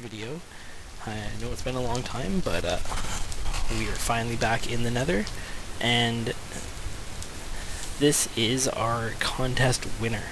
video. I know it's been a long time, but we are finally back in the Nether, and this is our contest winner.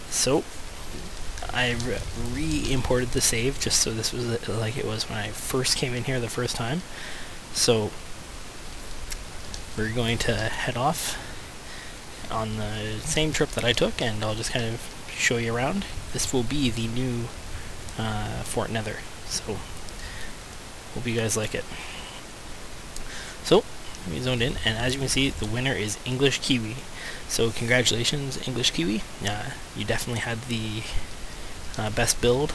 So I re-imported the save just so this was like it was when I first came in here the first time. So we're going to head off on the same trip that I took, and I'll just kind of show you around. This will be the new Fort Nether, so hope you guys like it. So we zoned in, and as you can see, the winner is EnglishKiwi. So congratulations, EnglishKiwi. You definitely had the best build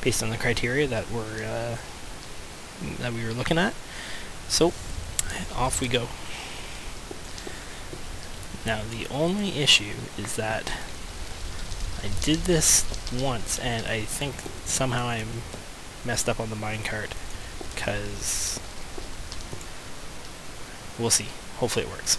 based on the criteria that we were looking at. So off we go. Now the only issue is that I did this once, and I think somehow I messed up on the minecart, because we'll see. Hopefully it works.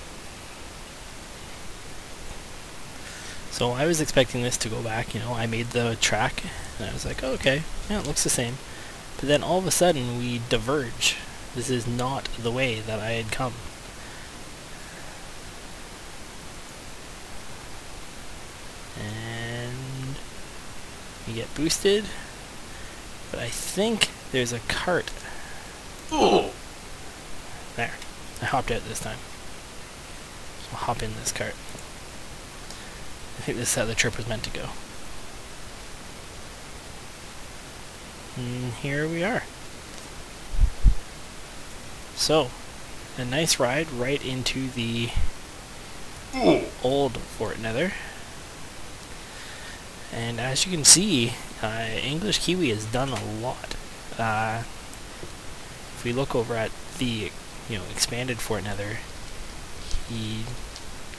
So I was expecting this to go back, I made the track, and I was like, oh, okay, yeah, it looks the same. But then all of a sudden we diverge. This is not the way that I had come. And you get boosted, but I think there's a cart. Oh! There. I hopped out this time. So I'll hop in this cart. I think this is how the trip was meant to go. And here we are. So, a nice ride right into the old Fort Nether. And as you can see, EnglishKiwi has done a lot. If we look over at the expanded Fort Nether, he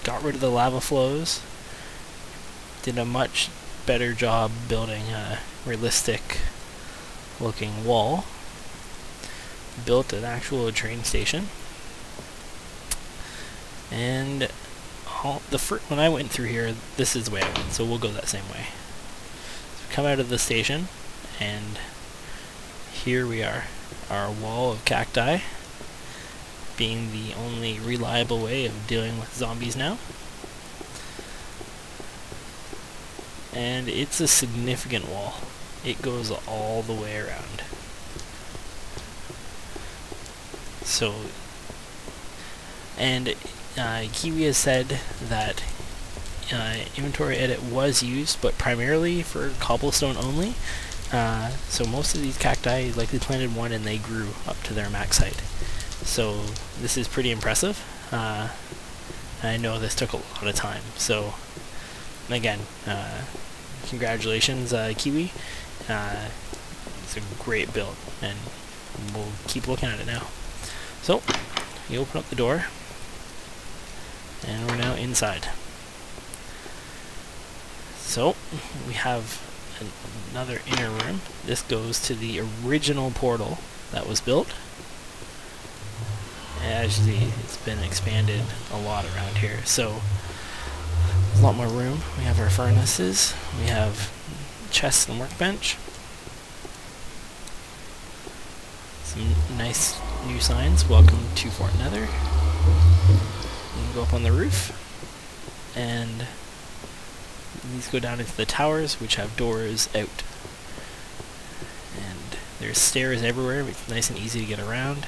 got rid of the lava flows, did a much better job building a realistic looking wall, built an actual train station, and when I went through here, this is the way I went, so we'll go that same way. So come out of the station, and here we are, our wall of cacti, being the only reliable way of dealing with zombies now. And it's a significant wall. It goes all the way around. So, and Kiwi has said that inventory edit was used, but primarily for cobblestone only. So most of these cacti likely planted one and they grew up to their max height. So this is pretty impressive. I know this took a lot of time. So again, congratulations, Kiwi. It's a great build, and we'll keep looking at it now. So you open up the door, and we're now inside. So we have another inner room. This goes to the original portal that was built. As you see, it's been expanded a lot around here, so there's a lot more room. We have our furnaces, we have chests and workbench, some nice new signs. Welcome to Fort Nether. You can go up on the roof, and these go down into the towers, which have doors out. And there's stairs everywhere, it's nice and easy to get around.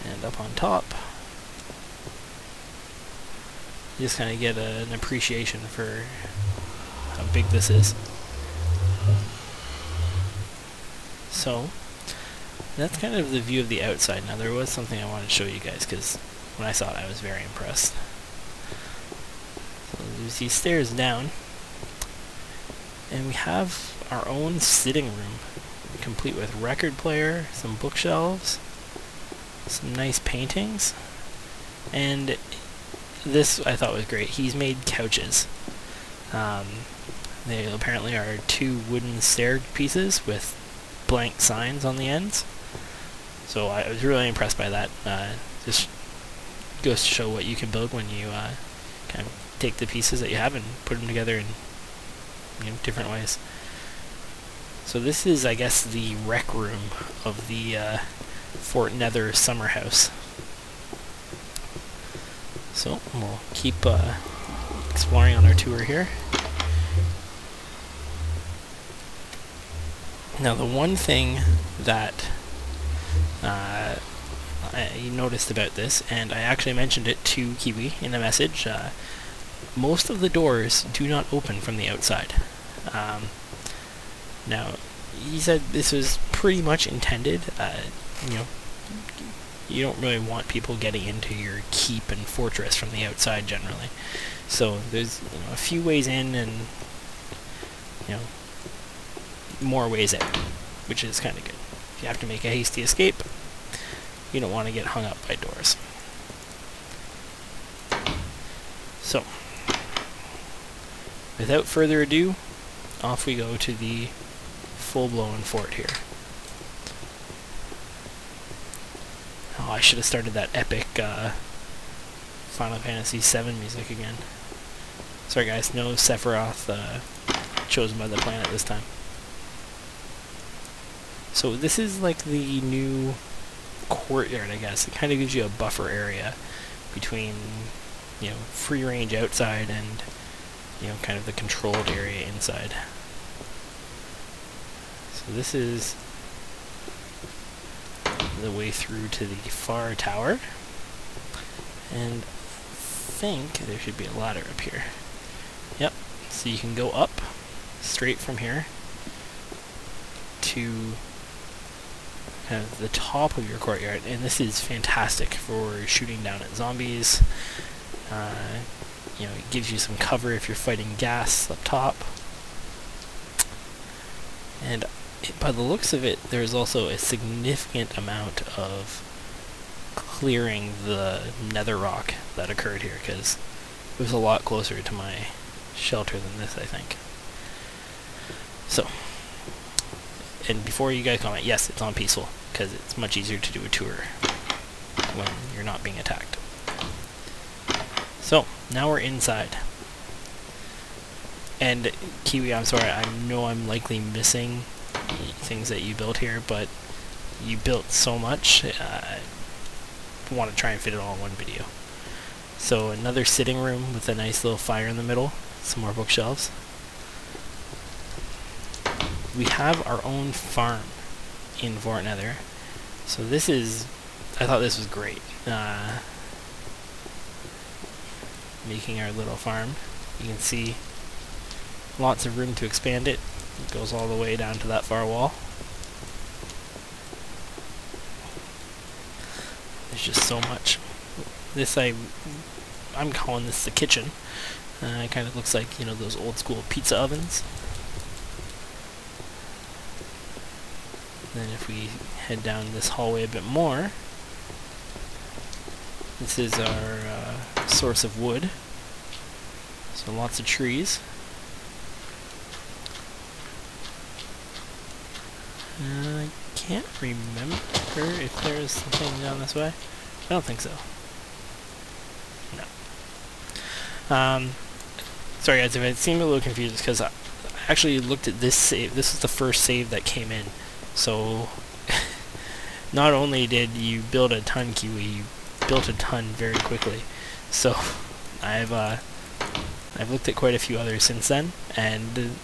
And up on top, you just kind of get an appreciation for how big this is. So that's kind of the view of the outside. Now there was something I wanted to show you guys, because when I saw it I was very impressed. So there's these stairs down, and we have our own sitting room, complete with record player, some bookshelves, some nice paintings, and this I thought was great. He's made couches. They apparently are 2 wooden stair pieces with blank signs on the ends. So I was really impressed by that. Just goes to show what you can build when you kind of take the pieces that you have and put them together in different ways. So this is, I guess, the rec room of the Fort Nether summer house. So we'll keep exploring on our tour here. Now the one thing that I noticed about this, and I actually mentioned it to Kiwi in a message, most of the doors do not open from the outside. Now, he said this was pretty much intended. You know, you don't really want people getting into your keep and fortress from the outside generally. So there's a few ways in and more ways out, which is kind of good. If you have to make a hasty escape, you don't want to get hung up by doors. So, without further ado, off we go to the full-blown fort here. Oh, I should have started that epic Final Fantasy VII music again. Sorry guys, no Sephiroth chosen by the planet this time. So this is like the new courtyard, I guess. It kind of gives you a buffer area between, free range outside and, kind of the controlled area inside. So this is the way through to the far tower, and I think there should be a ladder up here. Yep, so you can go up straight from here to kind of the top of your courtyard, and this is fantastic for shooting down at zombies. It gives you some cover if you're fighting ghasts up top. And by the looks of it, there's also a significant amount of clearing the nether rock that occurred here, because it was a lot closer to my shelter than this, I think. So, and before you guys comment, yes, it's on peaceful, because it's much easier to do a tour when you're not being attacked. So, now we're inside. And Kiwi, I'm sorry, I know I'm likely missing things that you built here, but you built so much, I want to try and fit it all in one video. So another sitting room with a nice little fire in the middle, some more bookshelves. We have our own farm in Fort Nether. So this is, I thought this was great. Making our little farm. You can see lots of room to expand it. It goes all the way down to that far wall. There's just so much. This I'm calling this the kitchen. It kind of looks like, those old school pizza ovens. Then if we head down this hallway a bit more, this is our source of wood. So lots of trees. I can't remember if there's something down this way. I don't think so. No. Sorry guys, if I seem a little confused, because I actually looked at this save. This is the first save that came in. So, not only did you build a ton, Kiwi, you built a ton very quickly. So, I've looked at quite a few others since then, and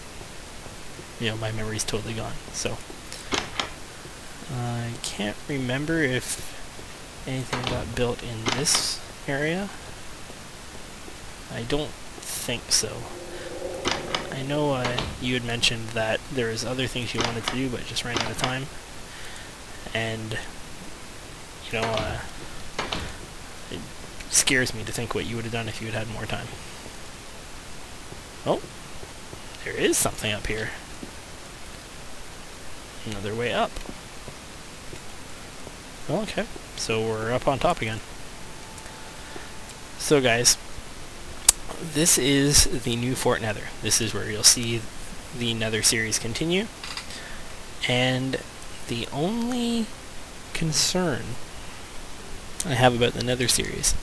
my memory's totally gone. So, I can't remember if anything got built in this area. I don't think so. I know you had mentioned that there was other things you wanted to do, but just ran out of time. And, it scares me to think what you would have done if you had had more time. Oh, there is something up here. Another way up. Well, okay, so we're up on top again. So guys, this is the new Fort Nether. This is where you'll see the Nether series continue. And the only concern I have about the Nether series,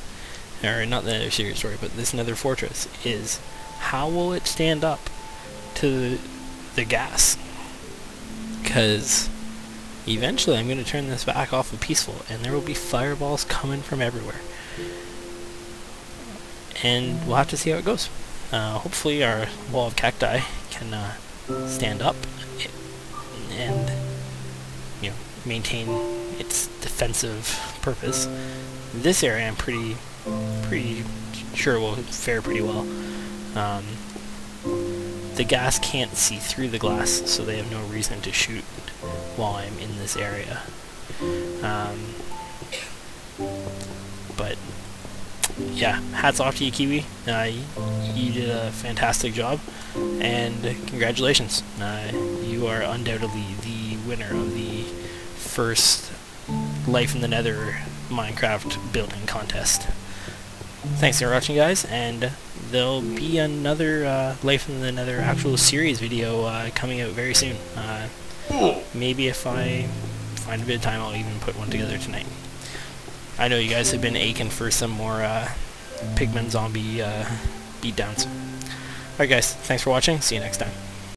or not the Nether series, sorry, but this Nether fortress, is how will it stand up to the ghasts? because eventually I'm going to turn this back off of peaceful, and there will be fireballs coming from everywhere. And we'll have to see how it goes. Hopefully our wall of cacti can stand up and, you know, maintain its defensive purpose. This area I'm pretty sure will fare pretty well. The gas can't see through the glass, so they have no reason to shoot while I'm in this area. But yeah, hats off to you, Kiwi. You did a fantastic job, and congratulations. You are undoubtedly the winner of the first Life in the Nether Minecraft building contest. Thanks for watching, guys, and there'll be another Life in the Nether actual series video coming out very soon. Maybe if I find a bit of time, I'll even put one together tonight. I know you guys have been aching for some more Pigman zombie beatdowns. Alright guys, thanks for watching, see you next time.